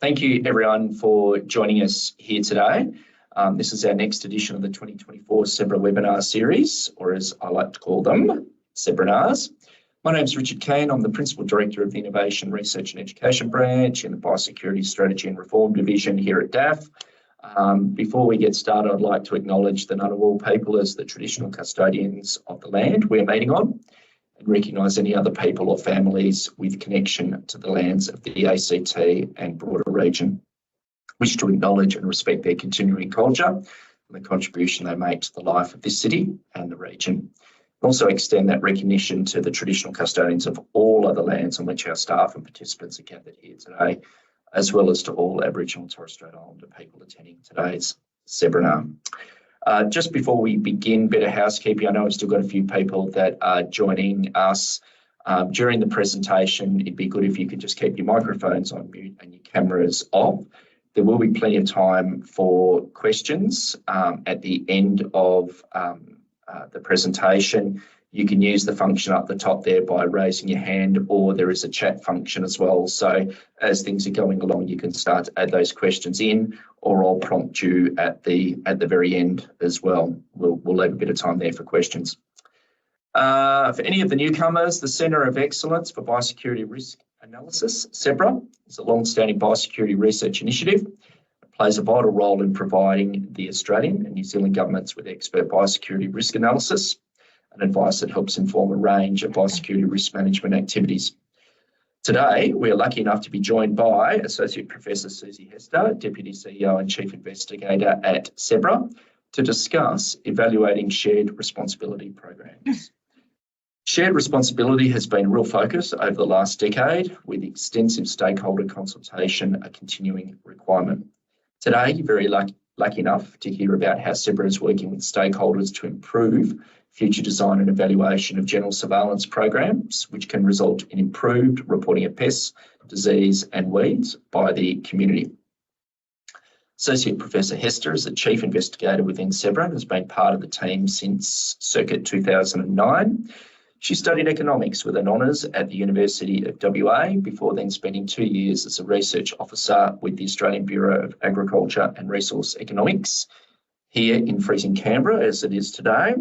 Thank you everyone for joining us here today. This is our next edition of the 2024 CEBRA webinar series, or as I like to call them, CEBRAnars. My name is Richard Kane. I'm the Principal Director of the Innovation, Research and Education Branch in the Biosecurity Strategy and Reform Division here at DAF. Before we get started, I'd like to acknowledge the Ngunnawal people as the traditional custodians of the land we're meeting on, and recognise any other people or families with connection to the lands of the ACT and broader region. Wish to acknowledge and respect their continuing culture and the contribution they make to the life of this city and the region. Also extend that recognition to the traditional custodians of all other lands on which our staff and participants are gathered here today, as well as to all Aboriginal and Torres Strait Islander people attending today's CEBRAnar. Just before we begin, bit of housekeeping. I know we've still got a few people that are joining us during the presentation. It'd be good if you could just keep your microphones on mute and your cameras off. There will be plenty of time for questions at the end of the presentation. You can use the function up the top there by raising your hand, or there is a chat function as well. So as things are going along, you can start to add those questions in, or I'll prompt you at the very end as well. We'll leave a bit of time there for questions. For any of the newcomers, the Centre of Excellence for Biosecurity Risk Analysis, CEBRA, is a long-standing biosecurity research initiative. It plays a vital role in providing the Australian and New Zealand governments with expert biosecurity risk analysis and advice that helps inform a range of biosecurity risk management activities. Today, we are lucky enough to be joined by Associate Professor Susie Hester, Deputy CEO and Chief Investigator at CEBRA, to discuss evaluating shared responsibility programs. Shared responsibility has been a real focus over the last decade, with extensive stakeholder consultation a continuing requirement. Today, you're very lucky enough to hear about how CEBRA is working with stakeholders to improve future design and evaluation of general surveillance programs, which can result in improved reporting of pests, disease and weeds by the community. Associate Professor Hester is the Chief Investigator within CEBRA and has been part of the team since circa 2009. She studied economics with an honours at the University of WA before then spending 2 years as a research officer with the Australian Bureau of Agriculture and Resource Economics here in freezing Canberra as it is today.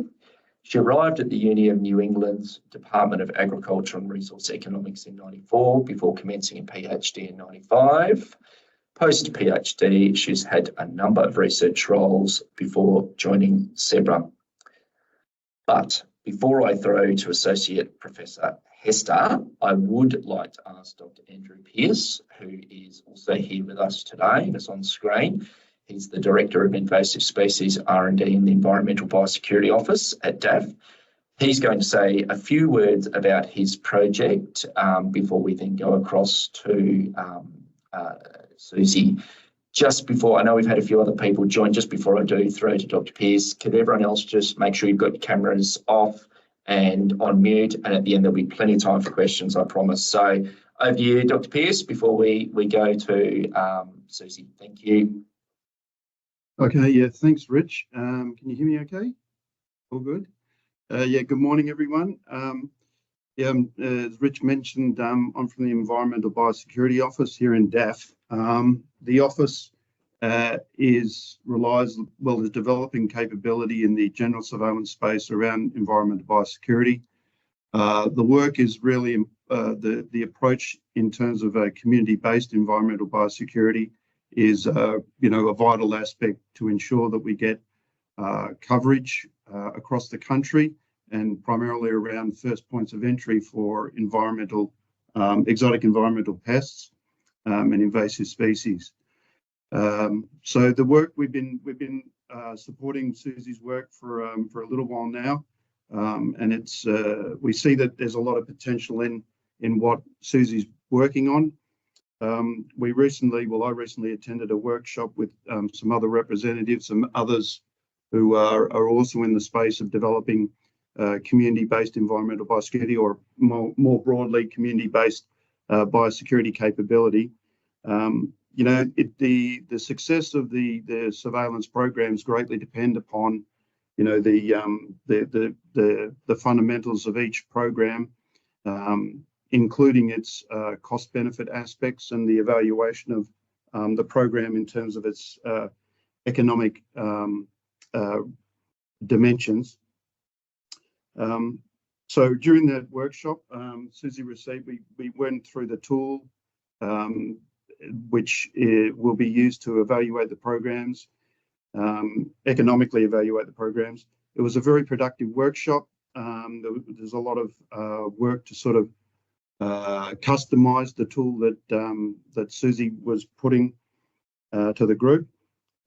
She arrived at the Uni of New England's Department of Agriculture and Resource Economics in 94 before commencing a PhD in 95. Post-PhD, she's had a number of research roles before joining CEBRA. But before I throw to Associate Professor Hester, I would like to ask Dr. Andrew Pearce, who is also here with us today and is on screen. He's the Director of Invasive Species R&D in the Environmental Biosecurity Office at DAF. He's going to say a few words about his project before we then go across to Susie. Just before, I know we've had a few other people join, just before I do throw to Dr. Pearce, could everyone else just make sure you've got your cameras off and on mute, and at the end there'll be plenty of time for questions, I promise. So over to you, Dr. Pearce, before we go to Susie. Thank you. Okay, yeah, thanks, Rich. Can you hear me okay? All good? Yeah, good morning, everyone. As Rich mentioned, I'm from the Environmental Biosecurity Office here in DAF. The office is developing capability in the general surveillance space around environmental biosecurity. The work is really the approach in terms of a community-based environmental biosecurity is a vital aspect to ensure that we get coverage across the country and primarily around first points of entry for exotic environmental pests and invasive species. So the work we've been supporting Susie's work for a little while now, and we see that there's a lot of potential in what Susie's working on. I recently attended a workshop with some other representatives and others who are also in the space of developing community-based environmental biosecurity, or more broadly, community-based biosecurity capability. The success of the surveillance programs greatly depend upon the fundamentals of each program, including its cost-benefit aspects and the evaluation of the program in terms of its economic dimensions. So during that workshop, Susie received, we went through the tool, which will be used to evaluate the programs, economically evaluate the programs. It was a very productive workshop. There's a lot of work to sort of customize the tool that Susie was putting to the group,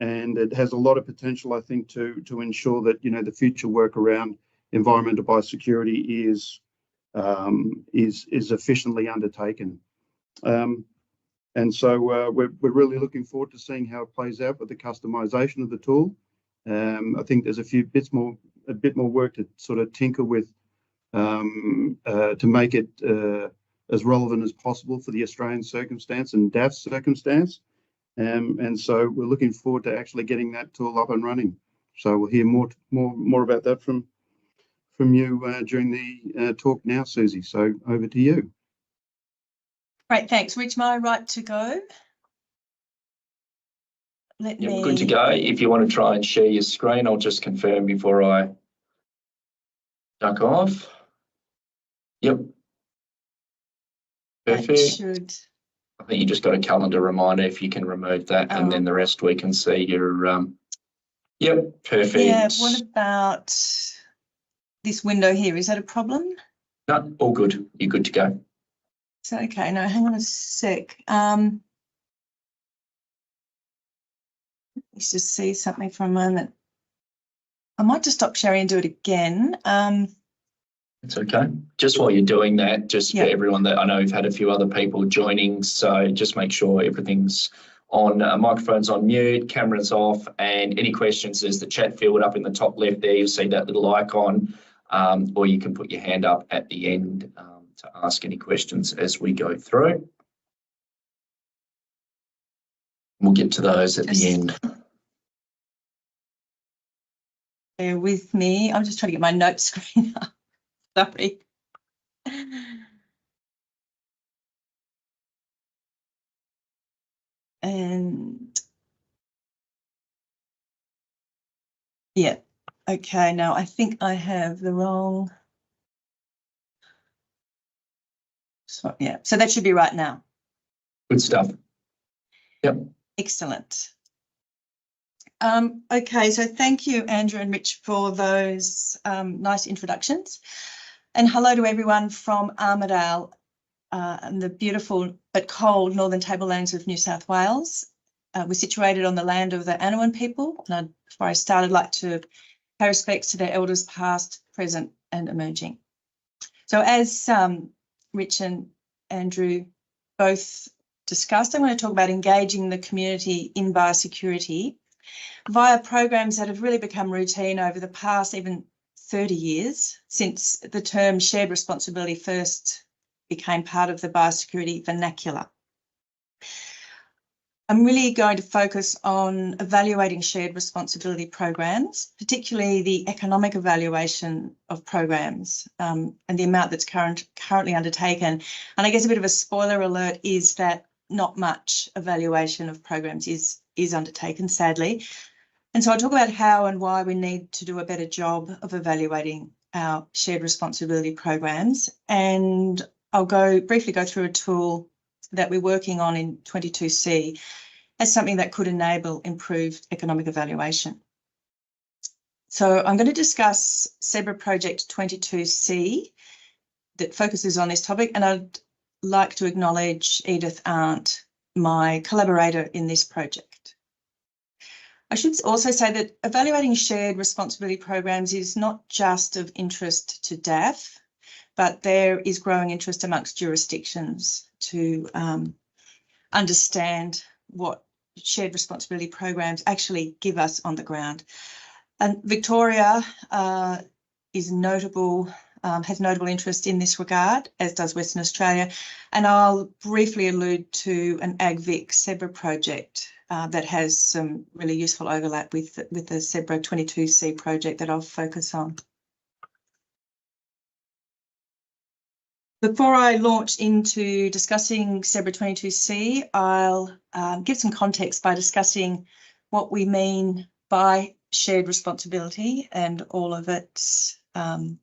and it has a lot of potential, I think, to ensure that the future work around environmental biosecurity is efficiently undertaken. And so we're really looking forward to seeing how it plays out with the customization of the tool. I think there's a bit more work to sort of tinker with to make it as relevant as possible for the Australian circumstance and DAF's circumstance. And so we're looking forward to actually getting that tool up and running. So we'll hear more about that from you during the talk now, Susie. So over to you. Great, thanks. Rich, am I right to go? Good to go. If you want to try and share your screen, I'll just confirm before I duck off. Yep. Perfect. I think you just got a calendar reminder if you can remove that, and then the rest we can see your. Yep, perfect. Yeah. What about this window here? Is that a problem? No, all good. You're good to go. So okay. No, hang on a sec. Let's just see something for a moment. I might just stop sharing and do it again. It's okay. Just while you're doing that, just for everyone that I know we've had a few other people joining, so just make sure everything's on, microphone's on mute, camera's off, and any questions, there's the chat field up in the top left there. You'll see that little icon, or you can put your hand up at the end to ask any questions as we go through. We'll get to those at the end. Bear with me. I'm just trying to get my note screen up. Sorry. And yeah, okay. Now I think I have the wrong. So yeah, so that should be right now. Good stuff. Yep. Excellent. Okay, so thank you, Andrew and Rich, for those nice introductions. And hello to everyone from Armidale and the beautiful but cold northern tablelands of New South Wales. We're situated on the land of the Anouan people. And before I start, I'd like to pay respects to their elders past, present and emerging. So as Rich and Andrew both discussed, I'm going to talk about engaging the community in biosecurity via programs that have really become routine over the past even 30 years since the term shared responsibility first became part of the biosecurity vernacular. I'm really going to focus on evaluating shared responsibility programs, particularly the economic evaluation of programs and the amount that's currently undertaken. And I guess a bit of a spoiler alert is that not much evaluation of programs is undertaken, sadly. And so I'll talk about how and why we need to do a better job of evaluating our shared responsibility programs. And I'll briefly go through a tool that we're working on in 22C as something that could enable improved economic evaluation. So I'm going to discuss CEBRA Project 22C that focuses on this topic, and I'd like to acknowledge Edith Arndt, my collaborator in this project. I should also say that evaluating shared responsibility programs is not just of interest to DAF, but there is growing interest amongst jurisdictions to understand what shared responsibility programs actually give us on the ground. And Victoria is notable, has notable interest in this regard, as does Western Australia. And I'll briefly allude to an AgVic CEBRA project that has some really useful overlap with the CEBRA 22C project that I'll focus on. Before I launch into discussing CEBRA 22C, I'll give some context by discussing what we mean by shared responsibility and all of its, all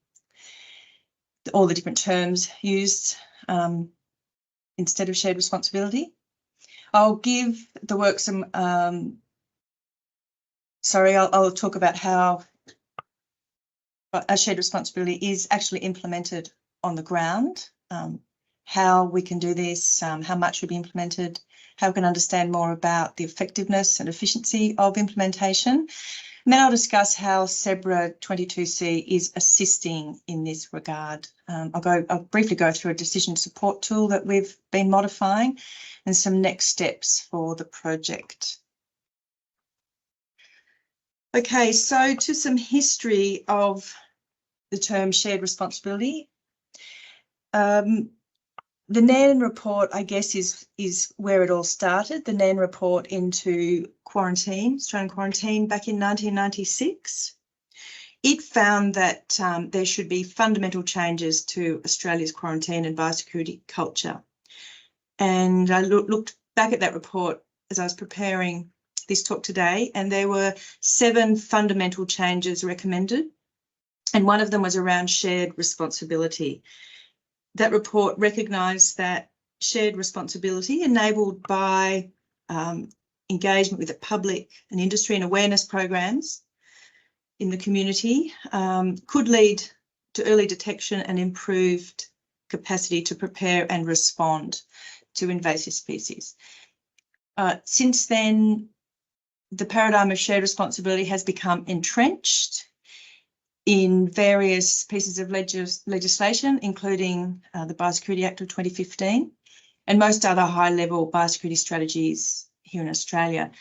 the different terms used instead of shared responsibility. I'll give the work some, I'll talk about how a shared responsibility is actually implemented on the ground, how we can do this, how much will be implemented, how we can understand more about the effectiveness and efficiency of implementation. And then I'll discuss how CEBRA 22C is assisting in this regard. I'll briefly go through a decision support tool that we've been modifying and some next steps for the project. Okay, so to some history of the term shared responsibility. The NAN report, I guess, is where it all started. The NAN report into quarantine, Australian quarantine, back in 1996. It found that there should be fundamental changes to Australia's quarantine and biosecurity culture. And I looked back at that report as I was preparing this talk today, and there were 7 fundamental changes recommended, and one of them was around shared responsibility. That report recognised that shared responsibility enabled by engagement with the public and industry and awareness programs in the community could lead to early detection and improved capacity to prepare and respond to invasive species. Since then, the paradigm of shared responsibility has become entrenched in various pieces of legislation, including the Biosecurity Act of 2015 and most other high-level biosecurity strategies here in Australia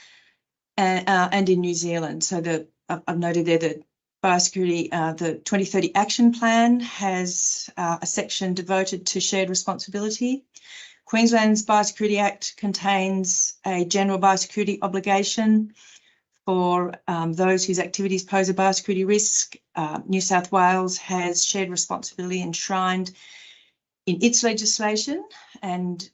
and in New Zealand. So I've noted there that biosecurity, the 2030 Action Plan has a section devoted to shared responsibility. Queensland's Biosecurity Act contains a general biosecurity obligation for those whose activities pose a biosecurity risk. New South Wales has shared responsibility enshrined in its legislation and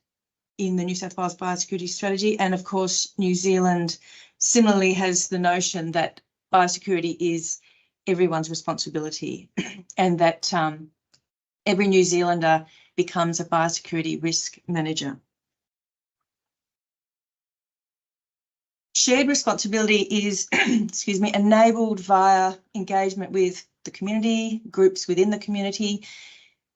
in the New South Wales Biosecurity Strategy. And of course, New Zealand similarly has the notion that biosecurity is everyone's responsibility and that every New Zealander becomes a biosecurity risk manager. Shared responsibility is, excuse me, enabled via engagement with the community, groups within the community,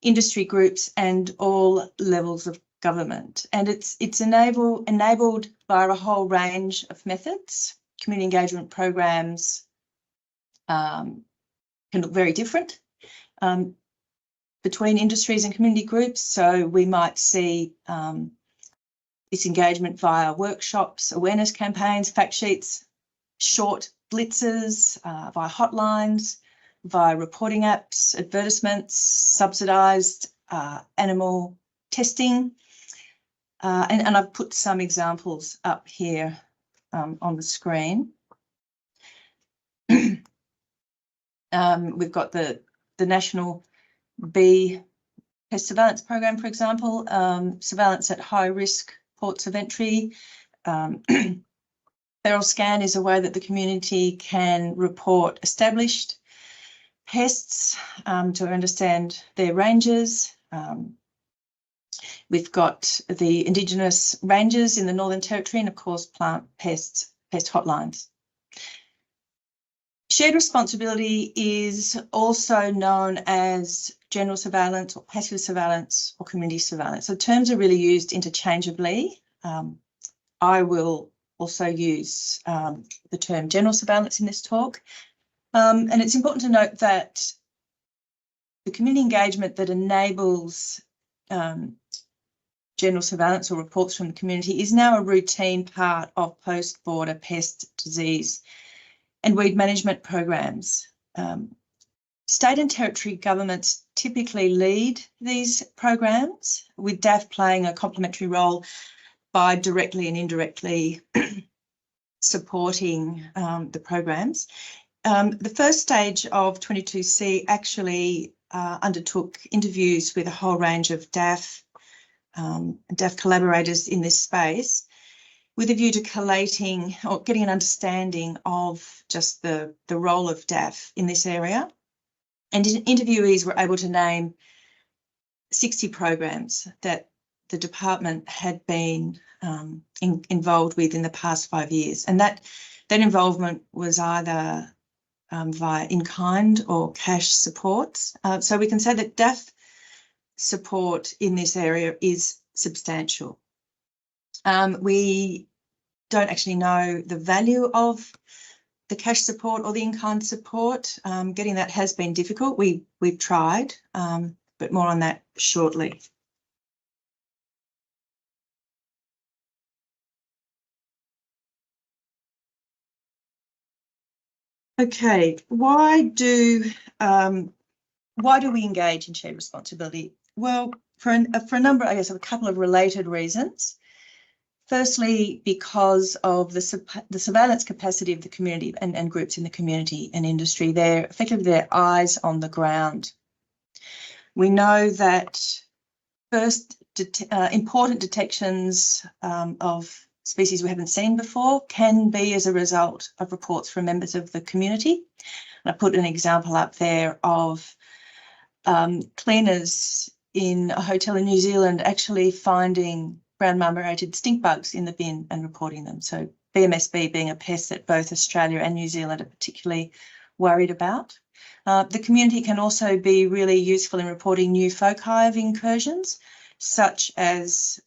industry groups, and all levels of government. And it's enabled via a whole range of methods. Community engagement programs can look very different between industries and community groups. So we might see this engagement via workshops, awareness campaigns, fact sheets, short blitzes, via hotlines, via reporting apps, advertisements, subsidised animal testing. And I've put some examples up here on the screen. We've got the National Bee Pest Surveillance Program, for example, surveillance at high risk ports of entry. Feral scan is a way that the community can report established pests to understand their ranges. We've got the Indigenous ranges in the Northern Territory and, of course, plant pest hotlines. Shared responsibility is also known as general surveillance or passive surveillance or community surveillance. So terms are really used interchangeably. I will also use the term general surveillance in this talk. And it's important to note that the community engagement that enables general surveillance or reports from the community is now a routine part of post-border pest, disease and weed management programs. State and territory governments typically lead these programs, with DAF playing a complementary role by directly and indirectly supporting the programs. The first stage of 22C actually undertook interviews with a whole range of DAF collaborators in this space, with a view to collating or getting an understanding of just the role of DAF in this area. And interviewees were able to name 60 programs that the department had been involved with in the past 5 years. And that involvement was either via in-kind or cash supports. So we can say that DAF support in this area is substantial. We don't actually know the value of the cash support or the in-kind support. Getting that has been difficult. We've tried, but more on that shortly. Okay, why do we engage in shared responsibility? Well, for a number, I guess, of a couple of related reasons. Firstly, because of the surveillance capacity of the community and groups in the community and industry. They're effectively their eyes on the ground. We know that first important detections of species we haven't seen before can be as a result of reports from members of the community. And I put an example up there of cleaners in a hotel in New Zealand actually finding brown marmorated stink bugs in the bin and reporting them. So BMSB being a pest that both Australia and New Zealand are particularly worried about. The community can also be really useful in reporting new foci of incursions, such as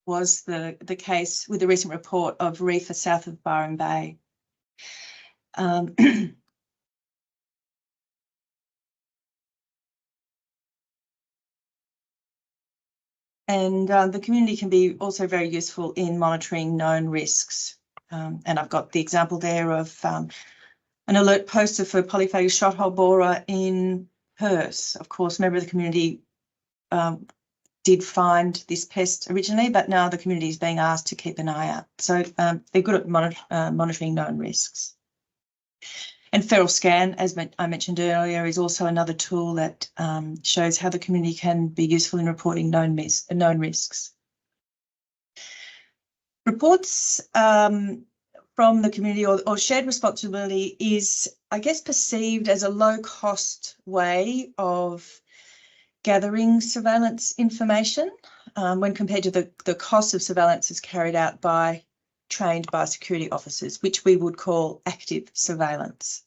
was the case with the recent report of reefer south of Byron Bay. And the community can be also very useful in monitoring known risks. And I've got the example there of an alert poster for polyphasic shothole borer in Perth. Of course, a member of the community did find this pest originally, but now the community is being asked to keep an eye out. So they're good at monitoring known risks. And feral scan, as I mentioned earlier, is also another tool that shows how the community can be useful in reporting known risks. Reports from the community or shared responsibility is, I guess, perceived as a low-cost way of gathering surveillance information when compared to the cost of surveillance is carried out by trained biosecurity officers, which we would call active surveillance.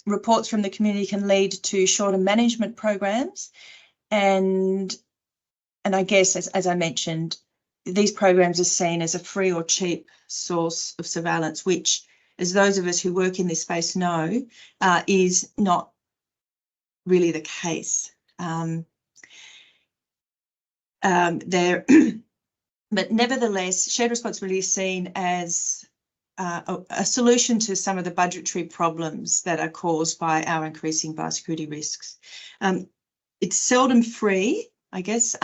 Reports from the community can lead to shorter management programs, and I guess, as I mentioned, these programs are seen as a free or cheap source of surveillance, which, as those of us who work in this space know, is not really the case. But nevertheless, shared responsibility is seen as a solution to some of the budgetary problems that are caused by our increasing biosecurity risks. It's seldom free, I guess.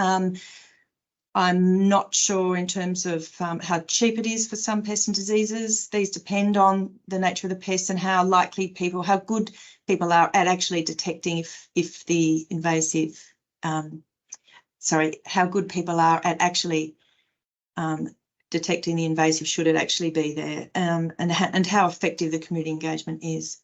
I'm not sure in terms of how cheap it is for some pests and diseases. These depend on the nature of the pests and how good people are at actually detecting if the invasive, how good people are at actually detecting the invasive should it actually be there, and how effective the community engagement is.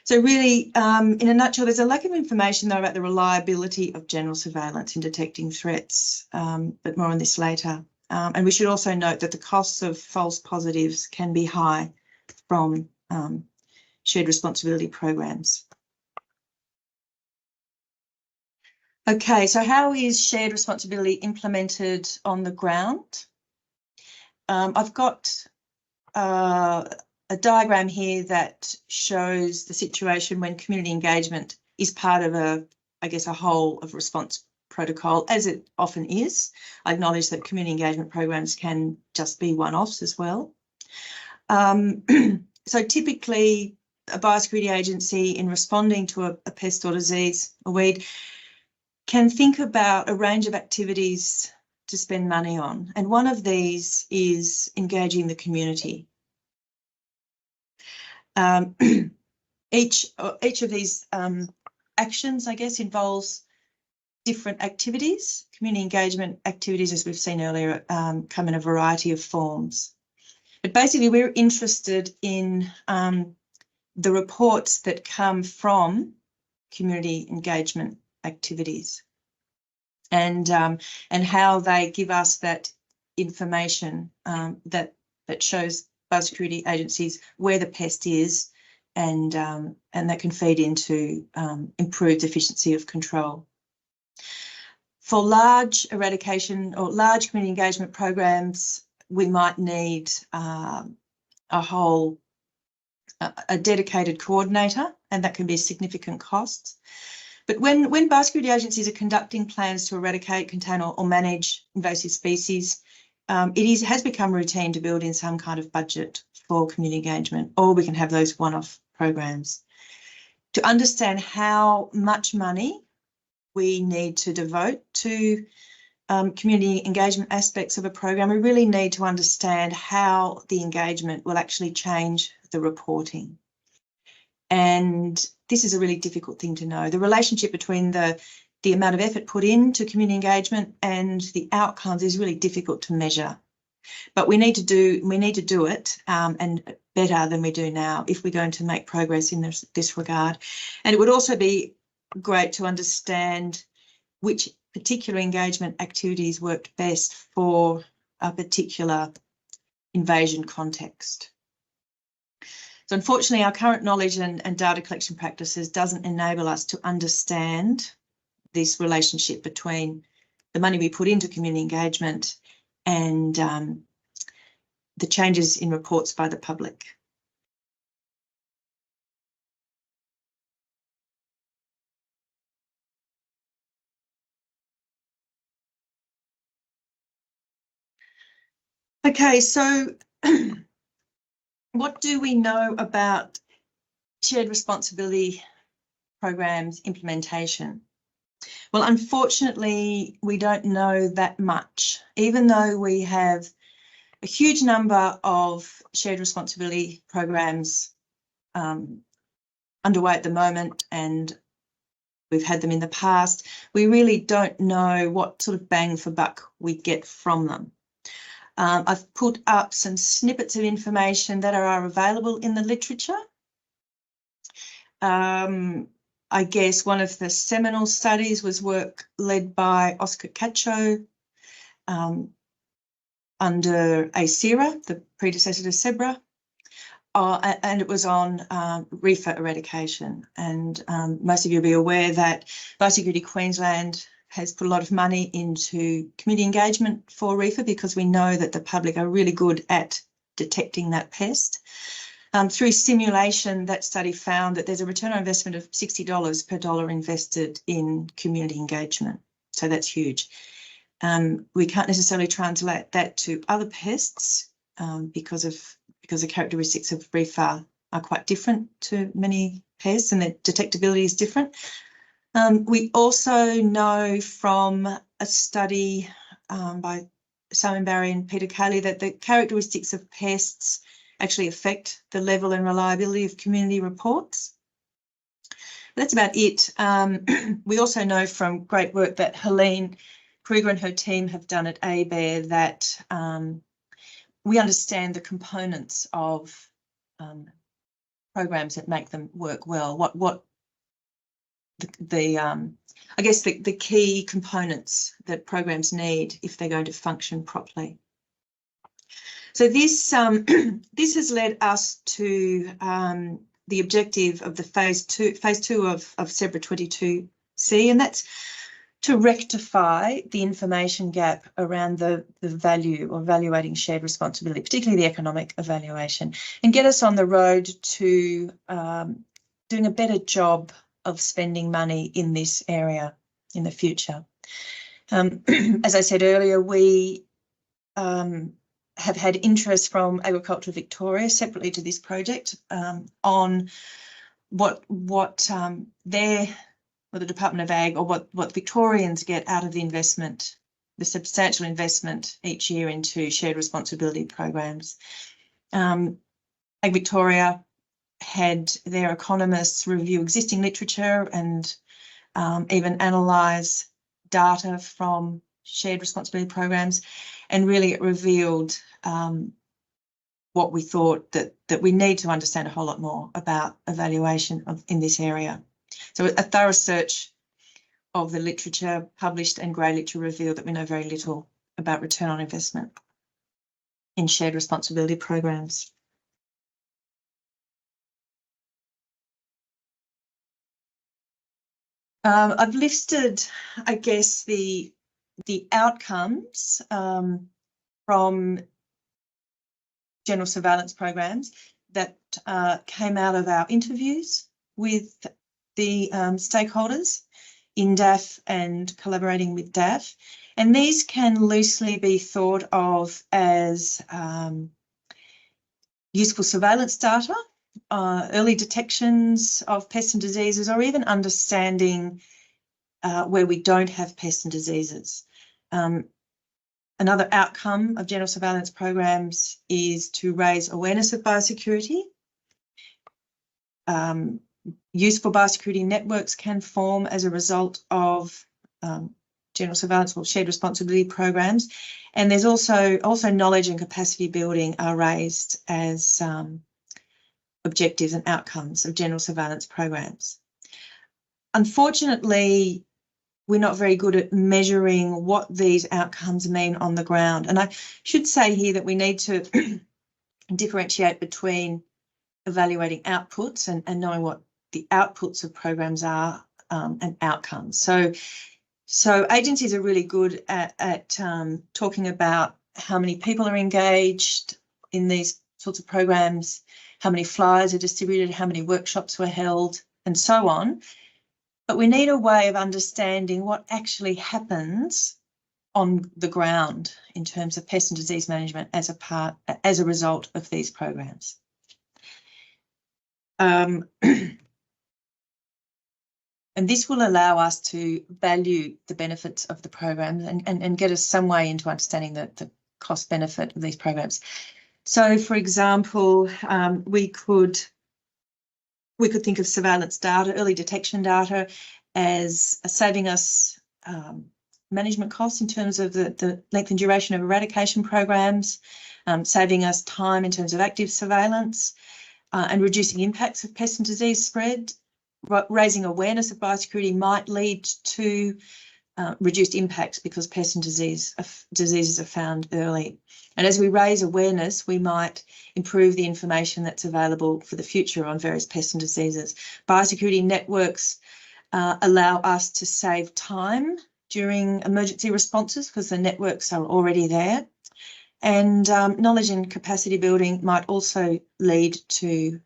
So really, in a nutshell, there's a lack of information though about the reliability of general surveillance in detecting threats, but more on this later. And we should also note that the costs of false positives can be high from shared responsibility programs. Okay, so how is shared responsibility implemented on the ground? I've got a diagram here that shows the situation when community engagement is part of a whole of response protocol, as it often is. I acknowledge that community engagement programs can just be one-offs as well. So typically, a biosecurity agency, in responding to a pest or disease, a weed, can think about a range of activities to spend money on. And one of these is engaging the community. Each of these actions, I guess, involves different activities. Community engagement activities, as we've seen earlier, come in a variety of forms. But basically, we're interested in the reports that come from community engagement activities, and how they give us that information that shows biosecurity agencies where the pest is, and that can feed into improved efficiency of control. For large eradication or large community engagement programs, we might need a dedicated coordinator, and that can be significant costs. But when biosecurity agencies are conducting plans to eradicate, contain or manage invasive species, it has become routine to build in some kind of budget for community engagement, or we can have those one-off programs. To understand how much money we need to devote to community engagement aspects of a program, we really need to understand how the engagement will actually change the reporting. And this is a really difficult thing to know. The relationship between the amount of effort put into community engagement and the outcomes is really difficult to measure. But we need to do it and better than we do now if we're going to make progress in this regard. And it would also be great to understand which particular engagement activities worked best for a particular invasion context. So unfortunately, our current knowledge and data collection practices doesn't enable us to understand this relationship between the money we put into community engagement and the changes in reports by the public. Okay, so what do we know about shared responsibility programs implementation? Well, unfortunately, we don't know that much, even though we have a huge number of shared responsibility programs underway at the moment, and we've had them in the past. We really don't know what sort of bang for buck we get from them. I've put up some snippets of information that are available in the literature. I guess one of the seminal studies was work led by Oscar Cacho under CEBRA, the predecessor to CEBRA, and it was on reefer eradication. And most of you will be aware that Biosecurity Queensland has put a lot of money into community engagement for reefer because we know that the public are really good at detecting that pest. Through simulation, that study found that there's a return on investment of $60 per dollar invested in community engagement. So that's huge. We can't necessarily translate that to other pests because the characteristics of reefer are quite different to many pests, and the detectability is different. We also know from a study by Simon Barry and Peter Cayley that the characteristics of pests actually affect the level and reliability of community reports. That's about it. We also know from great work that Helene Kruger and her team have done at ABARE that we understand the components of programs that make them work well. I guess the key components that programs need if they're going to function properly. So this has led us to the objective of the phase two of CEBRA 22C, and that's to rectify the information gap around the value or evaluating shared responsibility, particularly the economic evaluation, and get us on the road to doing a better job of spending money in this area in the future. As I said earlier, we have had interest from Agriculture Victoria separately to this project on what the Department of Ag or what Victorians get out of the investment, the substantial investment each year into shared responsibility programs. Ag Victoria had their economists review existing literature and even analyse data from shared responsibility programs, and really it revealed what we thought that we need to understand a whole lot more about evaluation in this area. So a thorough search of the literature published and grey literature revealed that we know very little about return on investment in shared responsibility programs. I've listed, I guess, the outcomes from general surveillance programs that came out of our interviews with the stakeholders in DAF and collaborating with DAF. And these can loosely be thought of as useful surveillance data, early detections of pests and diseases, or even understanding where we don't have pests and diseases. Another outcome of general surveillance programs is to raise awareness of biosecurity. Useful biosecurity networks can form as a result of general surveillance or shared responsibility programs. And there's also knowledge and capacity building are raised as objectives and outcomes of general surveillance programs. Unfortunately, we're not very good at measuring what these outcomes mean on the ground. And I should say here that we need to differentiate between evaluating outputs and knowing what the outputs of programs are and outcomes. So agencies are really good at talking about how many people are engaged in these sorts of programs, how many flyers are distributed, how many workshops were held, and so on. But we need a way of understanding what actually happens on the ground in terms of pest and disease management as a result of these programs. And this will allow us to value the benefits of the programs and get us some way into understanding the cost benefit of these programs. So, for example, we could think of surveillance data, early detection data, as saving us management costs in terms of the length and duration of eradication programs, saving us time in terms of active surveillance, and reducing impacts of pest and disease spread. Raising awareness of biosecurity might lead to reduced impacts because pests and diseases are found early. And as we raise awareness, we might improve the information that's available for the future on various pests and diseases. Biosecurity networks allow us to save time during emergency responses because the networks are already there. And knowledge and capacity building might also lead to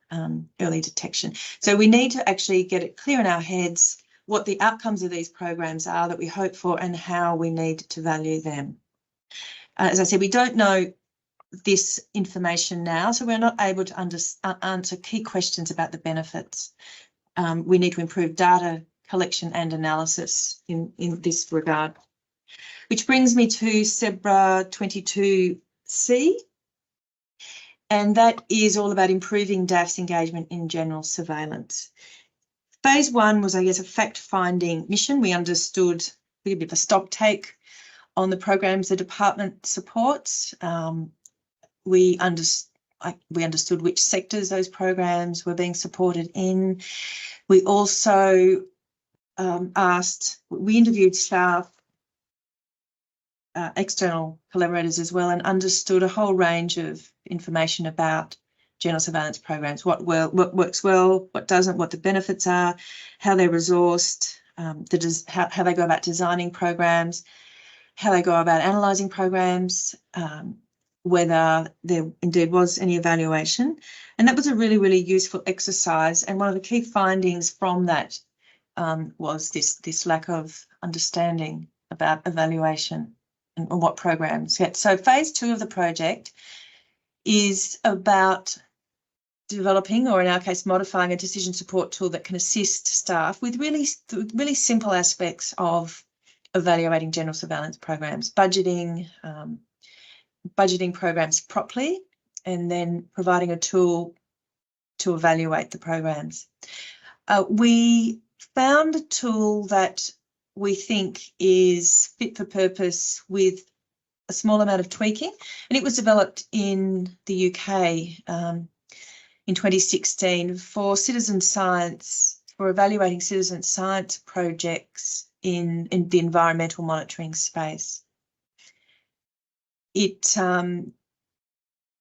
early detection. So we need to actually get it clear in our heads what the outcomes of these programs are that we hope for and how we need to value them. As I said, we don't know this information now, so we're not able to answer key questions about the benefits. We need to improve data collection and analysis in this regard. Which brings me to CEBRA 22C, and that is all about improving DAF's engagement in general surveillance. Phase one was, I guess, a fact-finding mission. We understood a bit of a stock take on the programs the department supports. We understood which sectors those programs were being supported in. We also we interviewed staff, external collaborators as well, and understood a whole range of information about general surveillance programs, what works well, what doesn't, what the benefits are, how they're resourced, how they go about designing programs, how they go about analysing programs, whether there indeed was any evaluation. And that was a really, really useful exercise. And one of the key findings from that was this lack of understanding about evaluation and what programs yet. So phase two of the project is about developing, or in our case, modifying a decision support tool that can assist staff with really simple aspects of evaluating general surveillance programs, budgeting programs properly, and then providing a tool to evaluate the programs. We found a tool that we think is fit for purpose with a small amount of tweaking, and it was developed in the UK in 2016 for citizen science, for evaluating citizen science projects in the environmental monitoring space. It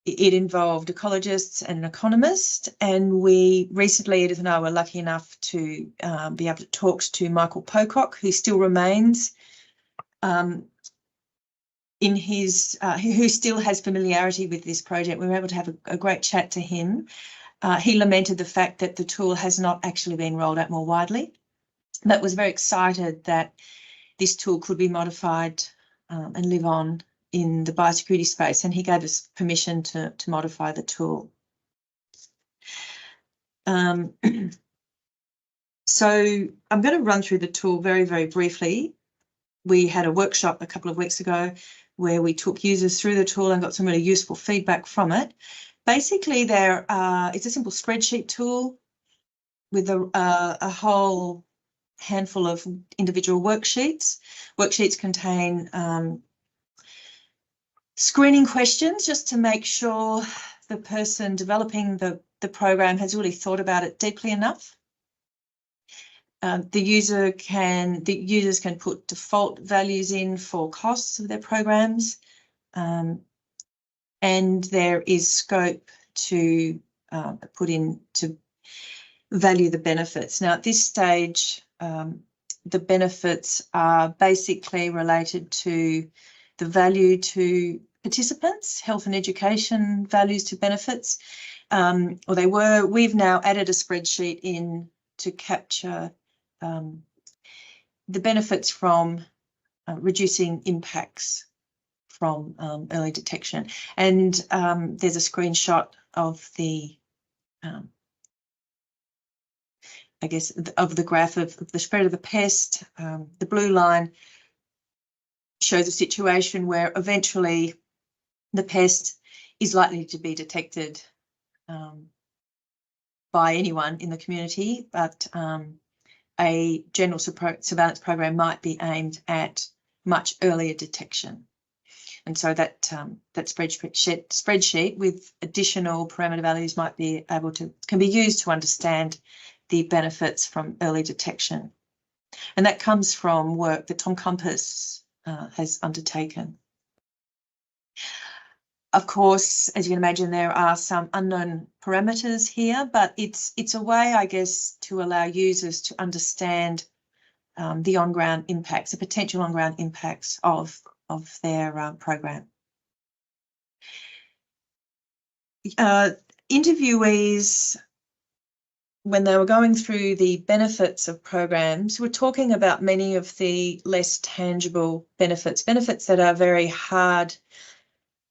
involved ecologists and an economist, and we recently, Edith and I, were lucky enough to be able to talk to Michael Pocock, who still remains who still has familiarity with this project. We were able to have a great chat to him. He lamented the fact that the tool has not actually been rolled out more widely, but was very excited that this tool could be modified and live on in the biosecurity space, and he gave us permission to modify the tool. So I'm going to run through the tool very, very briefly. We had a workshop a couple of weeks ago where we took users through the tool and got some really useful feedback from it. Basically, it's a simple spreadsheet tool with a whole handful of individual worksheets. Worksheets contain screening questions just to make sure the person developing the program has really thought about it deeply enough. The users can put default values in for costs of their programs, and there is scope to put in to value the benefits. Now, at this stage, the benefits are basically related to the value to participants, health and education values to benefits, or they were. We've now added a spreadsheet in to capture the benefits from reducing impacts from early detection. And there's a screenshot of the, I guess, of the graph of the spread of the pest. The blue line shows a situation where eventually the pest is likely to be detected by anyone in the community, but a general surveillance program might be aimed at much earlier detection. And so that spreadsheet with additional parameter values can be used to understand the benefits from early detection. And that comes from work that Tom Compass has undertaken. Of course, as you can imagine, there are some unknown parameters here, but it's a way, I guess, to allow users to understand the on-ground impacts, the potential on-ground impacts of their program. Interviewees, when they were going through the benefits of programs, were talking about many of the less tangible benefits that are very hard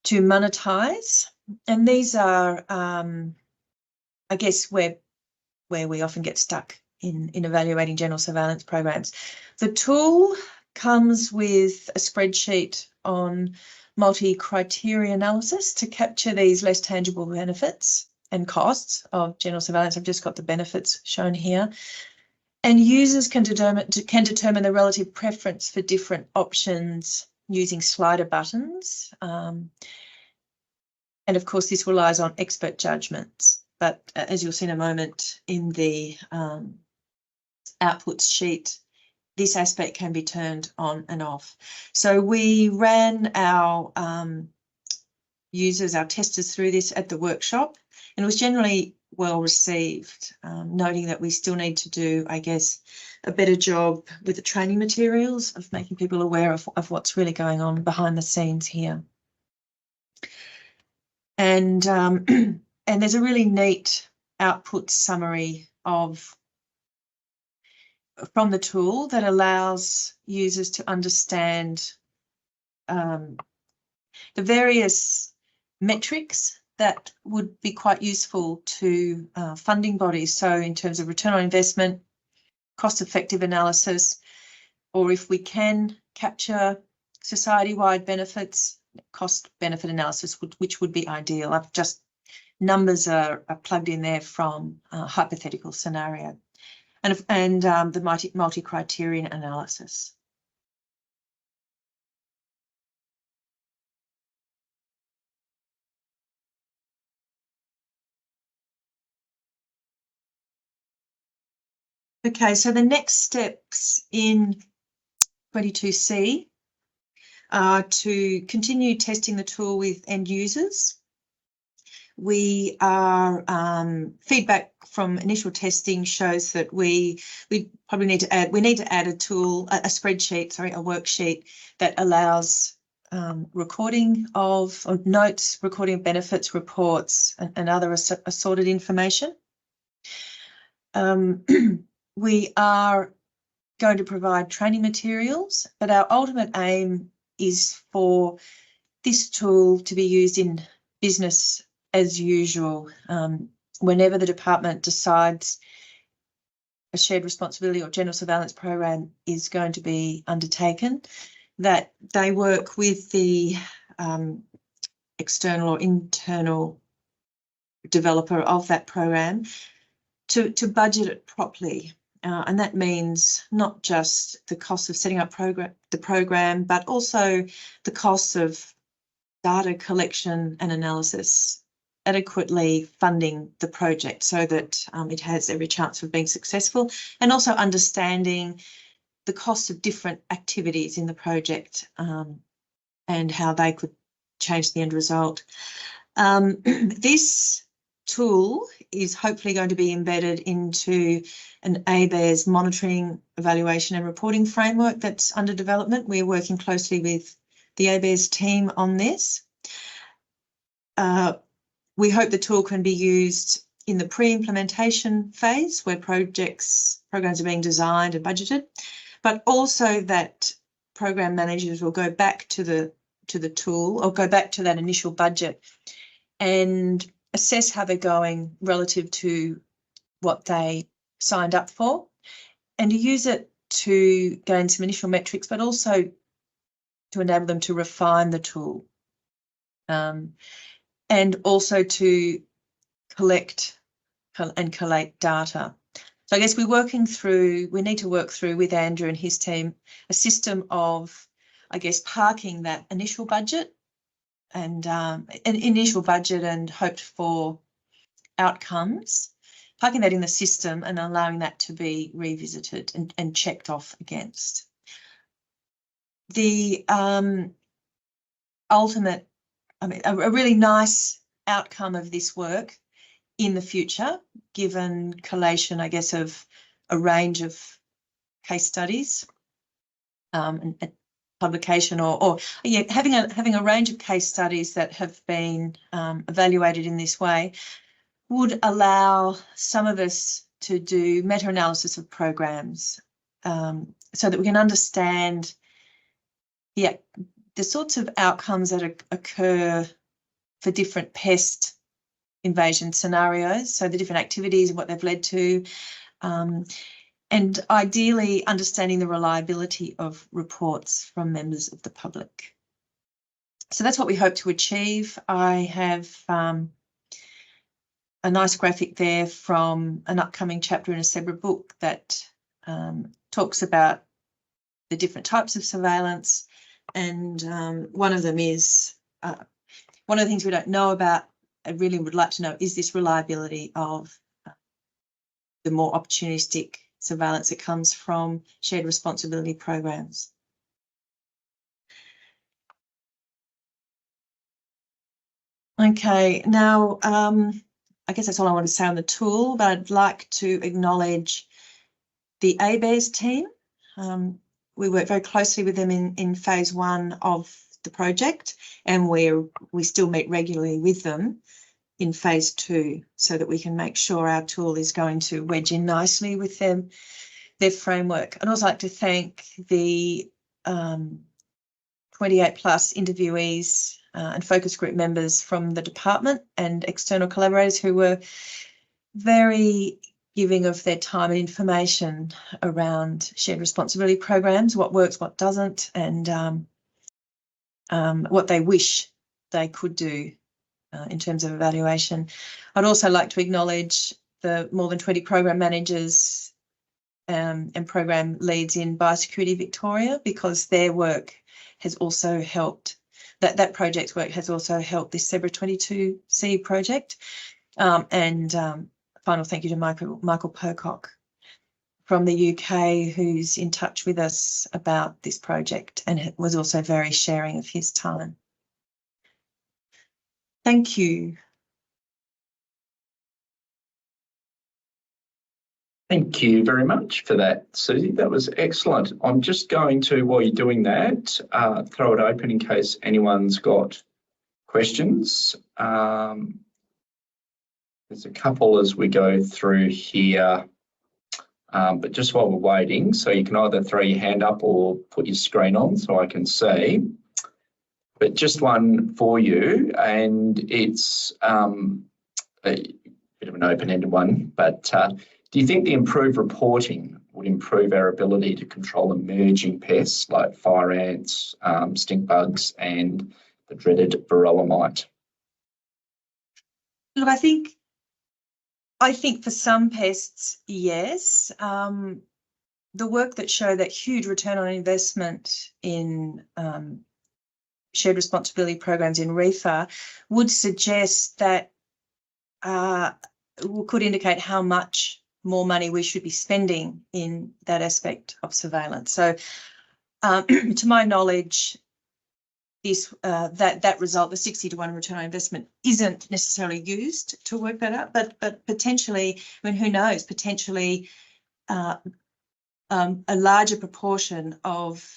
to monetize, and these are, I guess, where we often get stuck in evaluating general surveillance programs. The tool comes with a spreadsheet on multi-criteria analysis to capture these less tangible benefits and costs of general surveillance. I've just got the benefits shown here, and users can determine the relative preference for different options using slider buttons. And of course, this relies on expert judgments. But as you'll see in a moment in the outputs sheet, this aspect can be turned on and off. So we ran our users, our testers through this at the workshop, and it was generally well received, noting that we still need to do, I guess, a better job with the training materials of making people aware of what's really going on behind the scenes here. And and there's a really neat output summary from the tool that allows users to understand the various metrics that would be quite useful to funding bodies. So in terms of return on investment, cost-effective analysis, or if we can capture society-wide benefits, cost-benefit analysis, which would be ideal. I've just numbers are plugged in there from hypothetical scenario and the multi-criterion analysis. Okay, so the next steps in 22C are to continue testing the tool with end users. We are feedback from initial testing shows that we probably need to add a tool, a spreadsheet, a worksheet that allows recording of notes, recording of benefits, reports, and other assorted information. We are going to provide training materials, but our ultimate aim is for this tool to be used in business as usual. Whenever the department decides a shared responsibility or general surveillance program is going to be undertaken, that they work with the external or internal developer of that program to budget it properly. And that means not just the cost of setting up the program, but also the costs of data collection and analysis, adequately funding the project so that it has every chance of being successful, and also understanding the cost of different activities in the project and how they could change the end result. This tool is hopefully going to be embedded into an ABARES monitoring, evaluation and reporting framework that's under development. We're working closely with the ABARES team on this. We hope the tool can be used in the pre-implementation phase where programs are being designed and budgeted, but also that program managers will go back to the tool or go back to that initial budget and assess how they're going relative to what they signed up for, and to use it to gain some initial metrics, but also to enable them to refine the tool, and also to collect and collate data. So I guess we need to work through with Andrew and his team a system of, I guess, parking that initial budget and an initial budget and hoped for outcomes, parking that in the system and allowing that to be revisited and checked off against. The ultimate, a really nice outcome of this work in the future, given collation, I guess, of a range of case studies and publication or having a range of case studies that have been evaluated in this way would allow some of us to do meta-analysis of programs so that we can understand the sorts of outcomes that occur for different pest invasion scenarios, so the different activities and what they've led to, and ideally understanding the reliability of reports from members of the public. So that's what we hope to achieve. I have a nice graphic there from an upcoming chapter in a CEBRA book that talks about the different types of surveillance, and one of them is, one of the things we don't know about, I really would like to know, is this reliability of the more opportunistic surveillance that comes from shared responsibility programs. Okay, now I guess that's all I want to say on the tool, but I'd like to acknowledge the ABARES team. We work very closely with them in phase 1 of the project, and we still meet regularly with them in phase 2 so that we can make sure our tool is going to wedge in nicely with their framework. I'd also like to thank the 28 plus interviewees and focus group members from the department and external collaborators who were very giving of their time and information around shared responsibility programs, what works, what doesn't, and what they wish they could do in terms of evaluation. I'd also like to acknowledge the more than 20 program managers and program leads in Biosecurity Victoria, because their work has also helped, that project's work has also helped this CEBRA 22 C project. Final thank you to Michael Percock from the UK, who's in touch with us about this project and was also very sharing of his time. Thank you. Thank you very much for that, Susie. That was excellent. I'm just going to, while you're doing that, throw it open in case anyone's got questions. There's a couple as we go through here, but just while we're waiting, so you can either throw your hand up or put your screen on so I can see. But just one for you, and it's a bit of an open-ended one, but do you think the improved reporting would improve our ability to control emerging pests like fire ants, stink bugs, and the dreaded varroa mite? Look, I think for some pests, yes. The work that showed that huge return on investment in shared responsibility programs in REFA would suggest that could indicate how much more money we should be spending in that aspect of surveillance. So to my knowledge, that result, the 60-to-1 return on investment, isn't necessarily used to work that out, but potentially, I mean, who knows, potentially a larger proportion of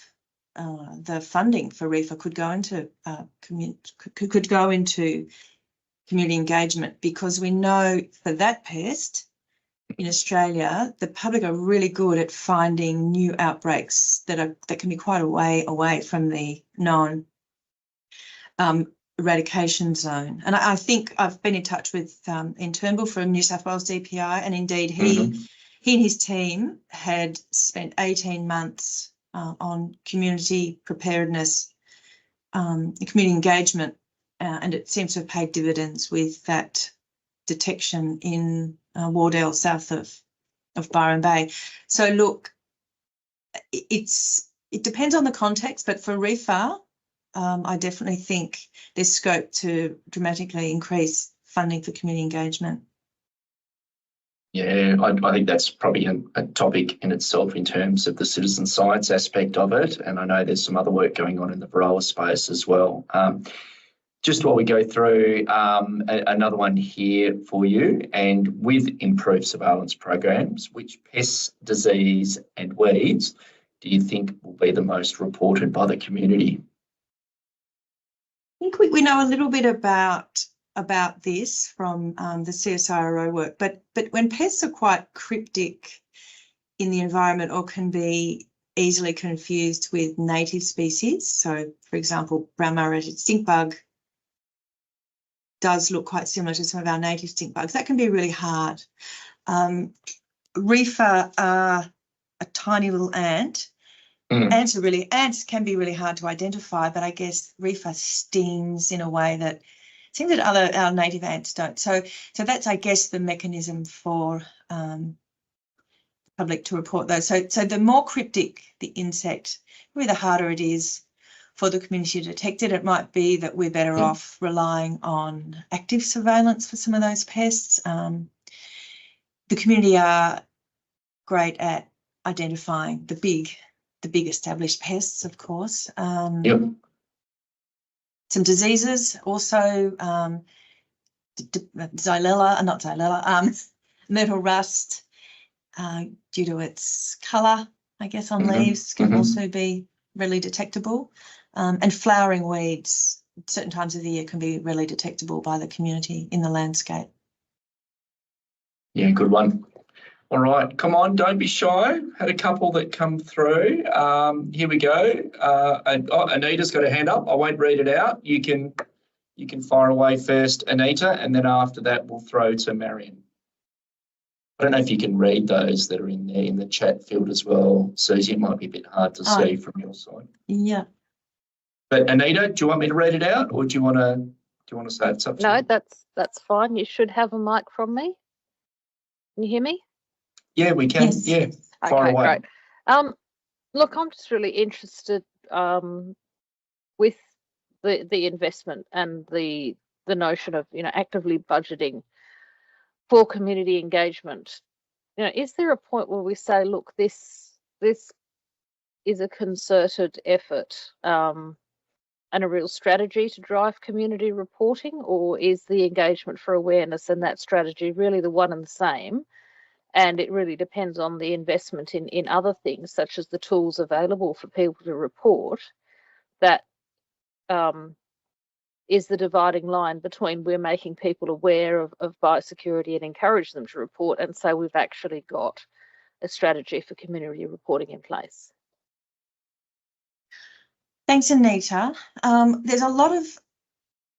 the funding for REFA could go into community engagement, because we know for that pest in Australia, the public are really good at finding new outbreaks that can be quite a way away from the known eradication zone. And I think I've been in touch with Ian Turnbull from New South Wales DPI, and indeed he and his team had spent 18 months on community preparedness, community engagement, and it seems to have paid dividends with that detection in Wardell, south of Byron Bay. So look, it depends on the context, but for REFA, I definitely think there's scope to dramatically increase funding for community engagement. Yeah, I think that's probably a topic in itself in terms of the citizen science aspect of it, and I know there's some other work going on in the varroa space as well. Just while we go through another one here for you, and with improved surveillance programs, which pests, disease and weeds do you think will be the most reported by the community? I think we know a little bit about this from the CSIRO work, but when pests are quite cryptic in the environment or can be easily confused with native species, so for example, brown marrow-red stink bug does look quite similar to some of our native stink bugs. That can be really hard. REFA are a tiny little ant. Ants can be really hard to identify, but I guess REFA stings in a way that it seems that our native ants don't. So that's, I guess, the mechanism for the public to report those. So the more cryptic the insect, really the harder it is for the community to detect it. It might be that we're better off relying on active surveillance for some of those pests. The community are great at identifying the big established pests, of course. Some diseases also, myrtle rust, due to its colour, I guess, on leaves, can also be readily detectable. And flowering weeds, certain times of the year, can be readily detectable by the community in the landscape. Yeah, good one. All right, come on, don't be shy. Had a couple that come through. Here we go. Anita's got a hand up. I won't read it out. You can fire away first, Anita, and then after that we'll throw to Marion. I don't know if you can read those that are in there in the chat field as well. Susie, it might be a bit hard to see from your side. Yeah. But Anita, do you want me to read it out, or do you want to you want to say it's up to No, you? that's fine. You should have a mic from me. Can you hear me? Yeah, we can. Yes. Yeah, fire Okay, away. great. Look, I'm just really interested with the investment and the notion of, you know, actively budgeting for community engagement. You know, is there a point where we say, look, this is a concerted effort and a real strategy to drive community reporting, or is the engagement for awareness and that strategy really the one and the same? And it really depends on the investment in other things, such as the tools available for people to report, that is the dividing line between we're making people aware of biosecurity and encourage them to report, and so we've actually got a strategy for community reporting in place. Thanks, Anita. There's a lot of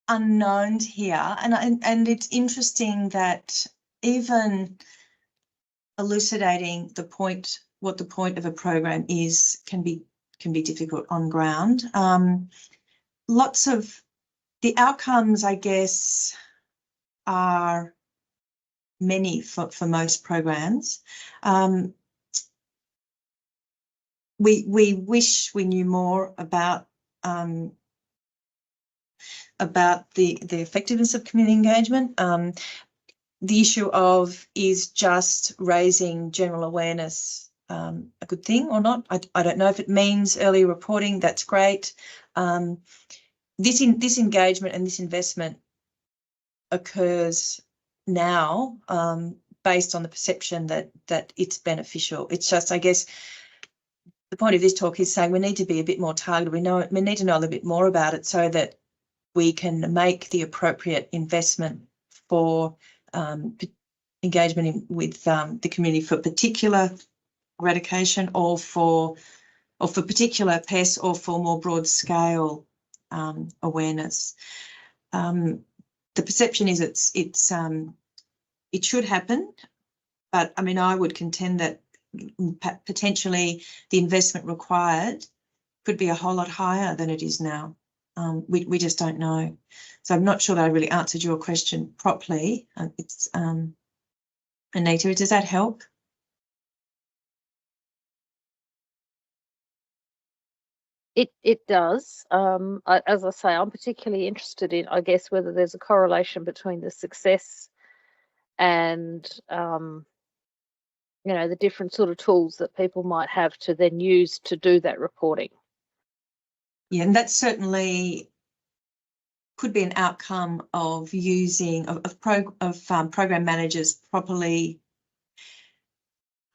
unknowns here, and it's interesting that even elucidating what the point of a program is can be difficult on ground. Lots of the outcomes, I guess, are many for most programs. We wish we knew more about the effectiveness of community engagement. The issue of, is just raising general awareness a good thing or not? I don't know if it means early reporting. That's great. This engagement and this investment occurs now based on the perception that it's beneficial. It's just, I guess, the point of this talk is saying we need to be a bit more targeted. We need to know a little bit more about it so that we can make the appropriate investment for engagement with the community for particular eradication or for particular pests or for more broad scale awareness. The perception is it should happen, but I mean, I would contend that potentially the investment required could be a whole lot higher than it is now. We just don't know. So I'm not sure that I really answered your question properly. Anita, does that help? It does. As I say, I'm particularly interested in, I guess, whether there's a correlation between the success and you know, the different sort of tools that people might have to then use to do that reporting. Yeah, and that certainly could be an outcome of using program managers properly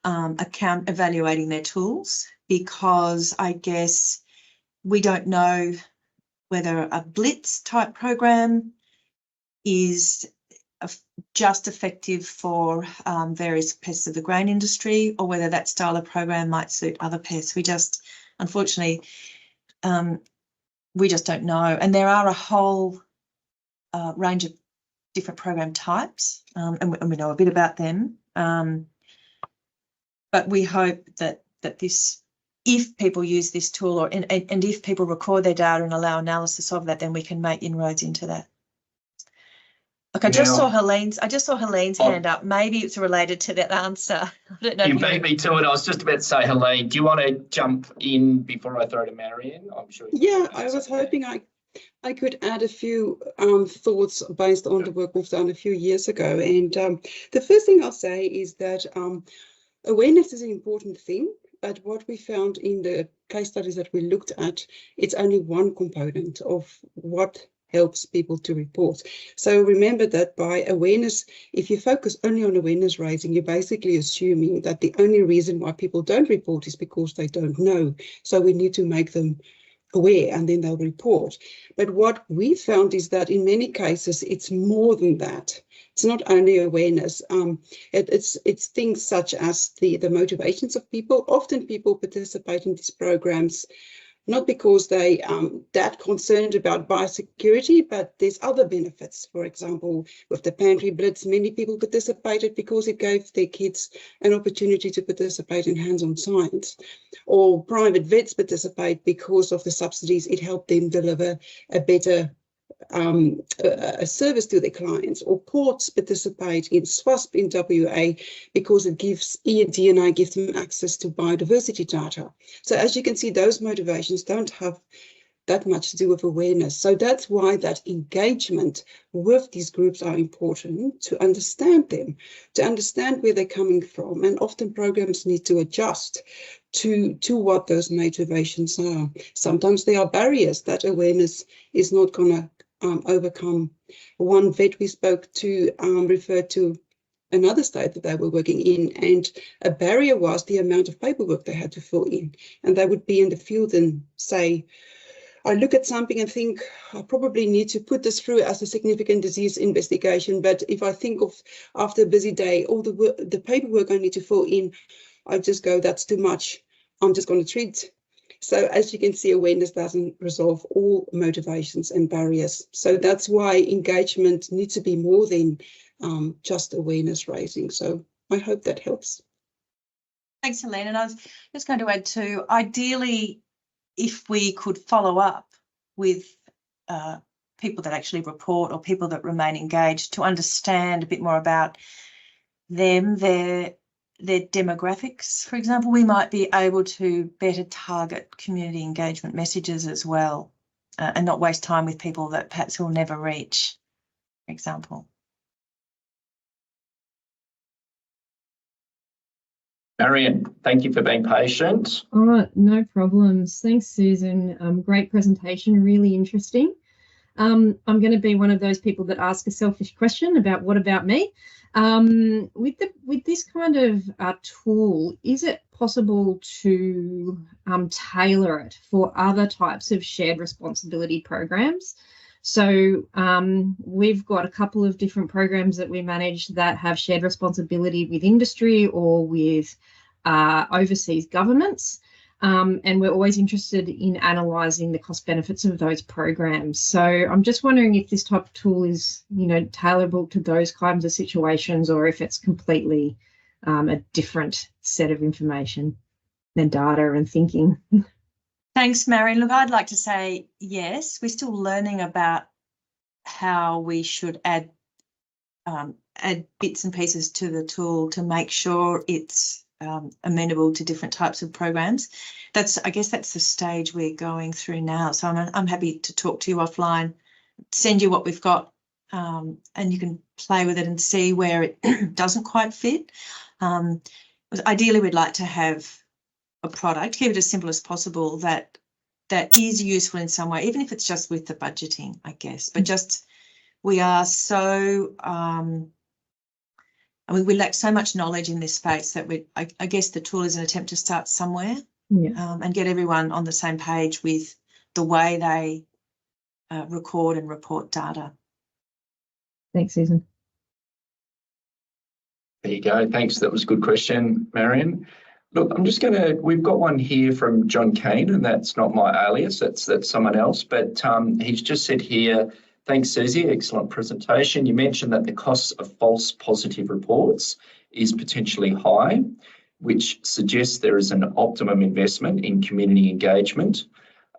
evaluating their tools, because I guess we don't know whether a blitz type program is just effective for various pests of the grain industry, or whether that style of program might suit other pests. We just, unfortunately, we just don't know. And there are a whole range of different program types, and we know a bit about them. But we hope that this, if people use this tool, and if people record their data and allow analysis of that, then we can make inroads into that. Look, I just saw Helene's hand up. Maybe it's related to that answer. I don't know. You beat me to it. I was just about to say, Helene, do you want to jump in before I throw to Marion? I'm sure. Yeah, I was hoping I could add a few thoughts based on the work we've done a few years ago. And the first thing I'll say is that awareness is an important thing, but what we found in the case studies that we looked at, it's only one component of what helps people to report. So remember that by awareness, if you focus only on awareness raising, you're basically assuming that the only reason why people don't report is because they don't know. So we need to make them aware and then they'll report. But what we found is that in many cases, it's more than that. It's not only awareness. It's things such as the motivations of people. Often people participate in these programs not because they that concerned about biosecurity, but there's other benefits. For example, with the pantry blitz, many people participated because it gave their kids an opportunity to participate in hands-on science. Or private vets participate because of the subsidies. It helped them deliver a better a service to their clients, or ports participate in SWASP in WA because it gives E&D&I gives them access to biodiversity data. So as you can see, those motivations don't have that much to do with awareness. So that's why that engagement with these groups are important, to understand them, to understand where they're coming from. And often programs need to adjust to what those motivations are. Sometimes there are barriers that awareness is not going to overcome. One vet we spoke to referred to another state that they were working in, and a barrier was the amount of paperwork they had to fill in. And they would be in the field and say, I look at something and think, I probably need to put this through as a significant disease investigation. But if I think of, after a busy day, all the paperwork I need to fill in, I just go, that's too much. I'm just going to treat. So as you can see, awareness doesn't resolve all motivations and barriers. So that's why engagement needs to be more than just awareness raising. So I hope that helps. Thanks, Helene. And I was just going to add too, ideally, if we could follow up with people that actually report or people that remain engaged to understand a bit more about them, their demographics, for example, we might be able to better target community engagement messages as well, and not waste time with people that perhaps we'll never reach, for example. Marion, thank you for being patient. Oh, no problems. Thanks, Susan. Great presentation, really interesting. I'm going to be one of those people that ask a selfish question about what about me. With this kind of tool, is it possible to tailor it for other types of shared responsibility programs? So we've got a couple of different programs that we manage that have shared responsibility with industry or with overseas governments. And we're always interested in analysing the cost benefits of those programs. So I'm just wondering if this type of tool is, tailorable to those kinds of situations, or if it's completely a different set of information and data and thinking. Thanks, Marion. Look, I'd like to say yes. We're still learning about how we should add bits and pieces to the tool to make sure it's amenable to different types of programs. I guess that's the stage we're going through now. So I'm happy to talk to you offline, send you what we've got, and you can play with it and see where it doesn't quite fit. Ideally, we'd like to have a product, keep it as simple as possible, that is useful in some way, even if it's just with the budgeting, I guess. But just we are so we lack so much knowledge in this space that I guess the tool is an attempt to start somewhere, and get everyone on the same page with the way they record and report data. Thanks, Susan. There you go. Thanks. That was a good question, Marion. Look, we've got one here from John Kane, and that's not my alias, that's someone else, but he's just said here, thanks, Susie, excellent presentation. You mentioned that the costs of false positive reports is potentially high, which suggests there is an optimum investment in community engagement,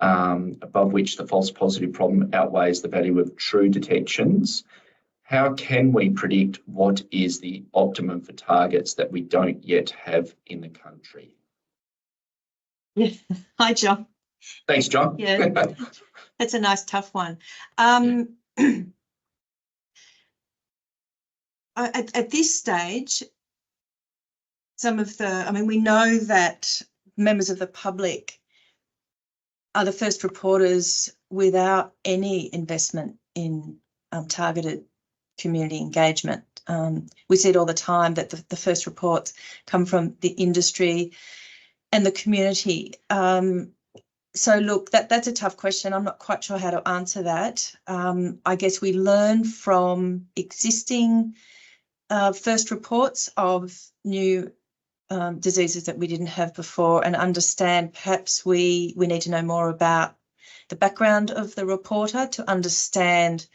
above which the false positive problem outweighs the value of true detections. How can we predict what is the optimum for targets that we don't yet have in the country? Yeah. Hi, John. Thanks, John. Yeah, that's a nice, tough one. At this stage, we know that members of the public are the first reporters without any investment in targeted community engagement. We see it all the time that the first reports come from the industry and the community. So look, that's a tough question. I'm not quite sure how to answer that. I guess we learn from existing first reports of new diseases that we didn't have before, and understand perhaps we need to know more about the background of the reporter to understand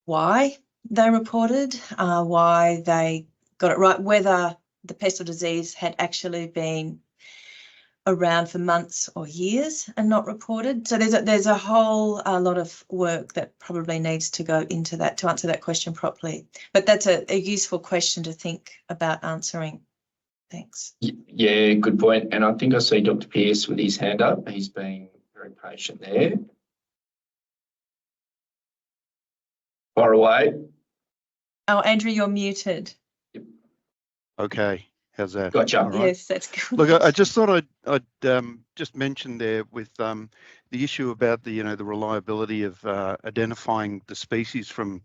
why they reported, why they got it right, whether the pest or disease had actually been around for months or years and not reported. So there's a whole lot of work that probably needs to go into that to answer that question properly. But that's a useful question to think about answering. Thanks. Yeah, good point. And I think I see Dr. Pearce with his hand up. He's been very patient there. Far away. Oh, Andrew, you're muted. Okay, how's that? Gotcha. All right. Yes, that's good. Look, I just thought I'd just mention there with the issue about the the reliability of identifying the species from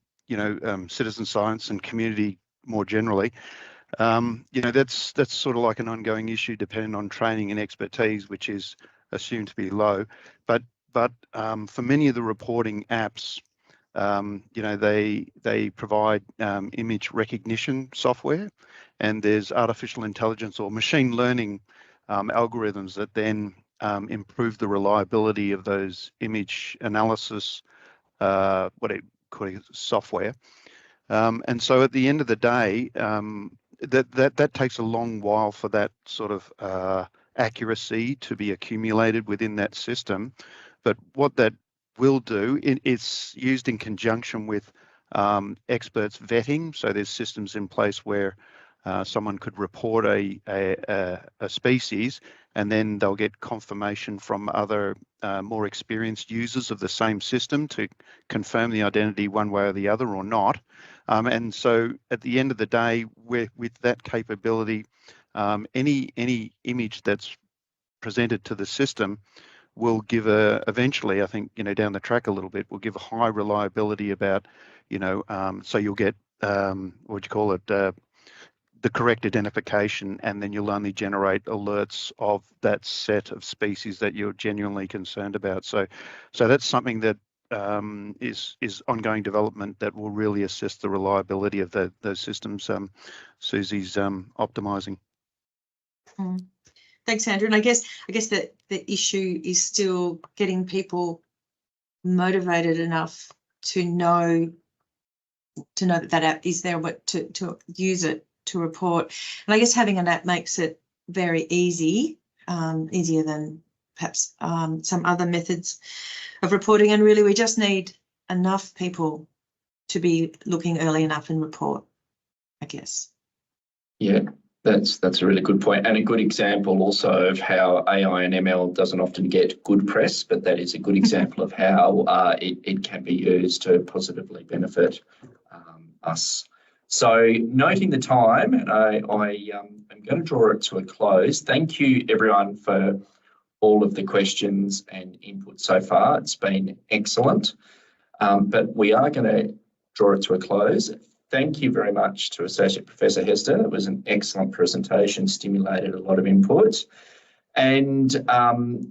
citizen science and community more generally. That's sort of like an ongoing issue depending on training and expertise, which is assumed to be low. But for many of the reporting apps, they provide image recognition software, and there's artificial intelligence or machine learning algorithms that then improve the reliability of those image analysis, software. And so at the end of the day, that takes a long while for that sort of accuracy to be accumulated within that system. But what that will do, it's used in conjunction with experts vetting. So there's systems in place where someone could report a species, and then they'll get confirmation from other more experienced users of the same system to confirm the identity one way or the other or not. And so at the end of the day, with that capability, any image that's presented to the system will give eventually, I think, down the track a little bit, will give a high reliability about, so you'll get, the correct identification, and then you'll only generate alerts of that set of species that you're genuinely concerned about. So that's something that is ongoing development that will really assist the reliability of those systems Susie's optimizing. Thanks, Andrew. And I guess that the issue is still getting people motivated enough to know that app is there, but to use it to report. And I guess having an app makes it very easy, easier than perhaps some other methods of reporting. And really, we just need enough people to be looking early enough and report, I guess. Yeah. That's a really good point, and a good example also of how AI and ML doesn't often get good press, but that is a good example of how it can be used to positively benefit us. So noting the time, and I'm going to draw it to a close. Thank you everyone for all of the questions and input so far. It's been excellent, but we are going to draw it to a close. Thank you very much to Associate Professor Hester. It was an excellent presentation, stimulated a lot of input. And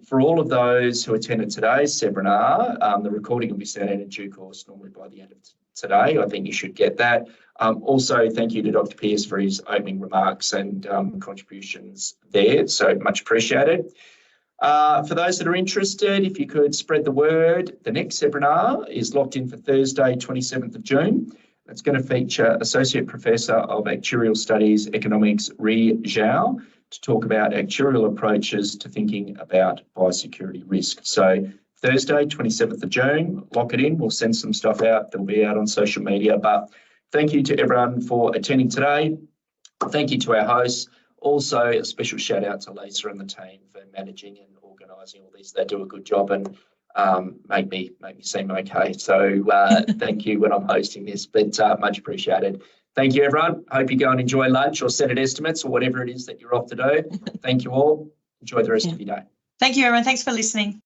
for all of those who attended today's CEBRAnar, the recording will be sent out in due course, normally by the end of today. I think you should get that. Also, thank you to Dr. Pearce for his opening remarks and contributions there. So much appreciated. For those that are interested, if you could spread the word, the next CEBRAnar is locked in for Thursday, 27th of June. It's going to feature Associate Professor of Actuarial Studies, Economics, Ri Zhao, to talk about actuarial approaches to thinking about biosecurity risk. So Thursday, 27th of June, lock it in. We'll send some stuff out. That'll be out on social media. But thank you to everyone for attending today. Thank you to our hosts. Also, a special shout out to Lisa and the team for managing and organising all these. They do a good job and make me seem okay. So thank you when I'm hosting this, but much appreciated. Thank you, everyone. Hope you go and enjoy lunch or Senate estimates or whatever it is that you're off to do. Thank you all. Enjoy the rest of your day. Thank you, everyone. Thanks for listening.